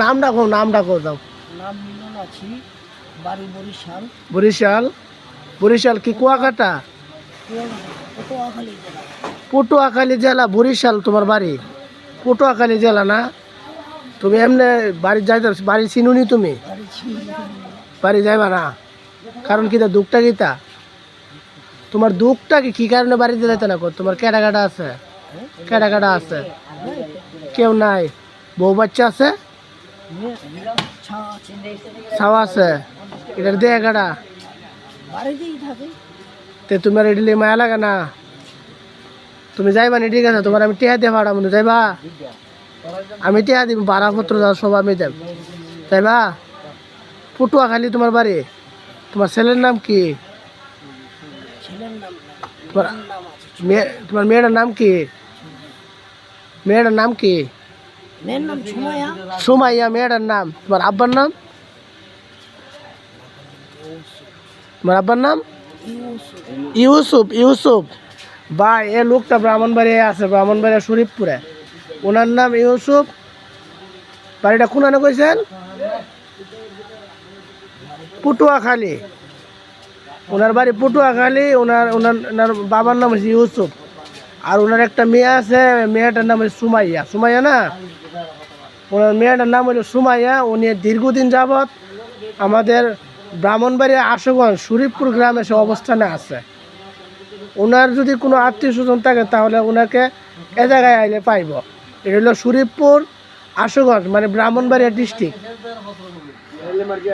নাম ডাকো যাও। নাম মিলন আছি, বাড়ি বরিশাল। বরিশাল? বরিশাল কি কুয়াকাটা? পটুয়াখালী জেলা। পটুয়াখালী জেলা, বরিশাল তোমার বাড়ি? পটুয়াখালী জেলা না? তুমি এমনি বাড়ি যাইতে, বাড়ি চিনুনি তুমি? বাড়ি ছিল। বাড়ি যাইবা না? কারণ কিতা দুঃখটা কিতা? তোমার দুঃখটা কি কারণে বাড়িতে যাইতে না? তোমার কেডা কাটা আছে? কেডা কাটা আছে? কেউ নাই? বউ বাচ্চা আছে? ছাওয়া আছে? এটার দেয়া কাটা? বাড়িতেই থাকে। তে তোমার এডিলে মায়া লাগে না? তুমি যাইবা নি? ঠিক আছে, তোমার আমি টিয়া দিয়ে ভাড়া মনে যাইবা? আমি টিয়া দিব, ভাড়াপত্র যাও সব আমি দেব। যাইবা? পটুয়াখালী তোমার বাড়ি? তোমার ছেলের নাম কি? ছেলের নাম তোমার নাম আছে। তোমার মেয়েটার নাম কি? মেয়েটার নাম কি? মেয়ের নাম সুমাইয়া। সুমাইয়া মেয়েটার নাম। তোমার আব্বার নাম? তোমার আব্বার নাম? ইউসুফ। ইউসুফ ভাই, এ লোকটা ব্রাহ্মণবাড়িয়া আছে, ব্রাহ্মণবাড়িয়া শরীফপুরে। ওনার নাম ইউসুফ। বাড়িটা কোনানে কইছেন? পটুয়াখালী। ওনার বাড়ি পটুয়াখালী। ওনার ওনার ওনার বাবার নাম হচ্ছে ইউসুফ। আর ওনার একটা মেয়ে আছে, মেয়েটার নাম হচ্ছে সুমাইয়া। সুমাইয়া না? ওনার মেয়েটার নাম হলো সুমাইয়া। উনি দীর্ঘদিন যাবৎ আমাদের ব্রাহ্মণবাড়িয়া আশুগঞ্জ শরীফপুর গ্রামে সে অবস্থানে আছে। ওনার যদি কোনো আত্মীয় স্বজন থাকে তাহলে ওনাকে এ জায়গায় আইলে পাইব। এটা হলো শরীফপুর আশুগঞ্জ, মানে ব্রাহ্মণবাড়িয়া ডিস্ট্রিক্ট।